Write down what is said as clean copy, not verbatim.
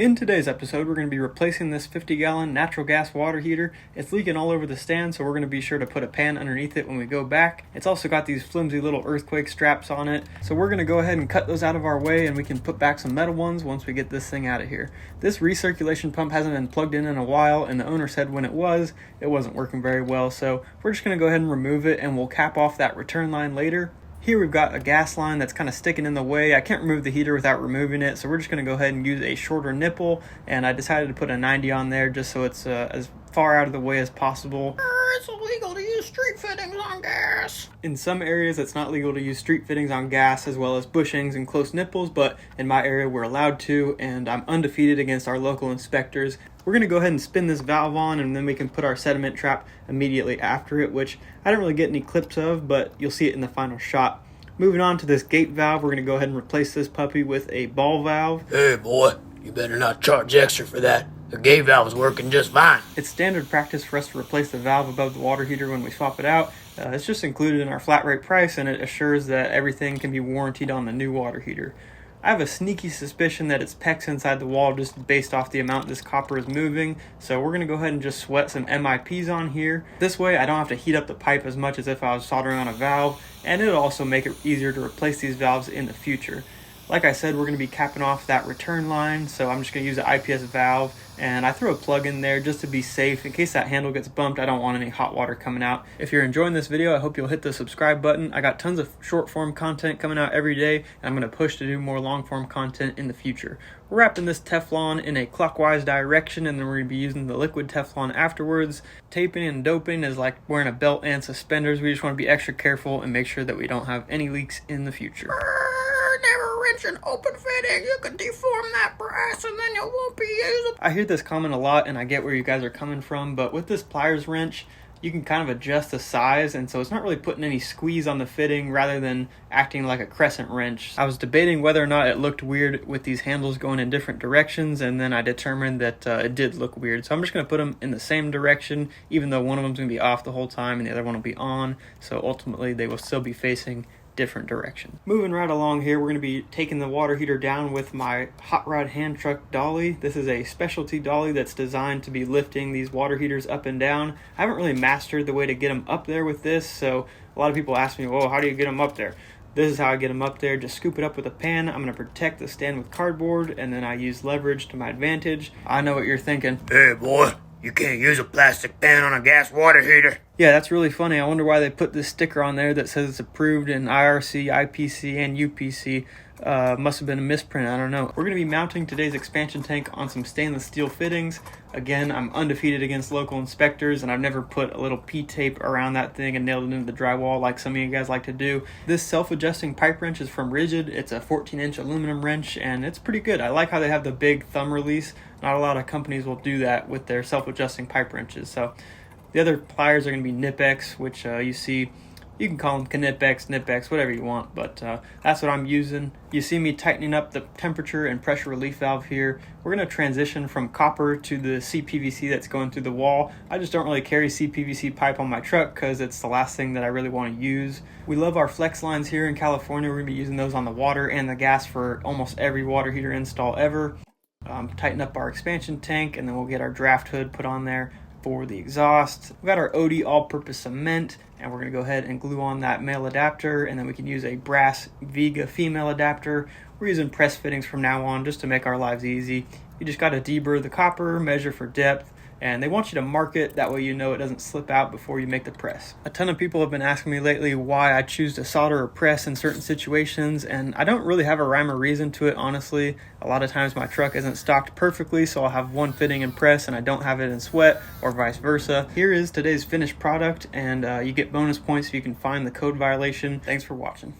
In today's episode, we're going to be replacing this 50-gallon natural gas water heater. It's leaking all over the stand, so we're going to be sure to put a pan underneath it when we go back. It's also got these flimsy little earthquake straps on it, so we're going to go ahead and cut those out of our way, and we can put back some metal ones once we get this thing out of here. This recirculation pump hasn't been plugged in a while, and the owner said when it wasn't working very well, so we're just going to go ahead and remove it, and we'll cap off that return line later. Here we've got a gas line that's kind of sticking in the way. I can't remove the heater without removing it, so we're just going to go ahead and use a shorter nipple, and I decided to put a 90 on there just so it's as far out of the way as possible. It's illegal to use street fittings on gas. In some areas it's not legal to use street fittings on gas as well as bushings and close nipples, but in my area we're allowed to, and I'm undefeated against our local inspectors. We're going to go ahead and spin this valve on, and then we can put our sediment trap immediately after it, which I didn't really get any clips of, but you'll see it in the final shot. Moving on to this gate valve, we're going to go ahead and replace this puppy with a ball valve. Hey boy, you better not charge extra for that. The gate valve is working just fine. It's standard practice for us to replace the valve above the water heater when we swap it out. It's just included in our flat rate price, and it assures that everything can be warranted on the new water heater. I have a sneaky suspicion that it's PEX inside the wall just based off the amount this copper is moving, so we're going to go ahead and just sweat some MIPs on here. This way I don't have to heat up the pipe as much as if I was soldering on a valve, and it'll also make it easier to replace these valves in the future. Like I said, we're going to be capping off that return line, so I'm just going to use an IPS valve, and I threw a plug in there just to be safe. In case that handle gets bumped, I don't want any hot water coming out. If you're enjoying this video, I hope you'll hit the subscribe button. I got tons of short form content coming out every day, and I'm going to push to do more long form content in the future. We're wrapping this Teflon in a clockwise direction, and then we're going to be using the liquid Teflon afterwards. Taping and doping is like wearing a belt and suspenders. We just want to be extra careful and make sure that we don't have any leaks in the future. Never rinse an open fitting. You can deform that brass and then it won't be usable. I hear this comment a lot, and I get where you guys are coming from, but with this pliers wrench, you can kind of adjust the size, and so it's not really putting any squeeze on the fitting rather than acting like a crescent wrench. I was debating whether or not it looked weird with these handles going in different directions, and then I determined that it did look weird. So I'm just going to put them in the same direction, even though one of them's going to be off the whole time and the other one will be on, so ultimately they will still be facing different direction. Moving right along here, we're going to be taking the water heater down with my hot rod hand truck dolly. This is a specialty dolly that's designed to be lifting these water heaters up and down. I haven't really mastered the way to get them up there with this, so a lot of people ask me, well, how do you get them up there? This is how I get them up there. Just scoop it up with a pan. I'm going to protect the stand with cardboard, and then I use leverage to my advantage. I know what you're thinking. Hey boy, you can't use a plastic pan on a gas water heater. Yeah, that's really funny. I wonder why they put this sticker on there that says it's approved in IRC, IPC, and UPC. Must have been a misprint, I don't know. We're going to be mounting today's expansion tank on some stainless steel fittings. Again, I'm undefeated against local inspectors, and I've never put a little P-tape around that thing and nailed it into the drywall like some of you guys like to do. This self-adjusting pipe wrench is from Ridgid. It's a 14-inch aluminum wrench, and it's pretty good. I like how they have the big thumb release. Not a lot of companies will do that with their self-adjusting pipe wrenches. So the other pliers are going to be Knipex, which you see. You can call them Knipex, Knipex, whatever you want, but that's what I'm using. You see me tightening up the temperature and pressure relief valve here. We're going to transition from copper to the CPVC that's going through the wall. I just don't really carry CPVC pipe on my truck because it's the last thing that I really want to use. We love our flex lines here in California. We're going to be using those on the water and the gas for almost every water heater install ever. Tighten up our expansion tank, and then we'll get our draft hood put on there for the exhaust. We've got our OD all-purpose cement, and we're going to go ahead and glue on that male adapter, and then we can use a brass Vega female adapter. We're using press fittings from now on just to make our lives easy. You just got to deburr the copper, measure for depth, and they want you to mark it, that way you know it doesn't slip out before you make the press. A ton of people have been asking me lately why I choose to solder or press in certain situations, and I don't really have a rhyme or reason to it, honestly. A lot of times my truck isn't stocked perfectly, so I'll have one fitting in press and I don't have it in sweat, or vice versa. Here is today's finished product, and you get bonus points if you can find the code violation. Thanks for watching.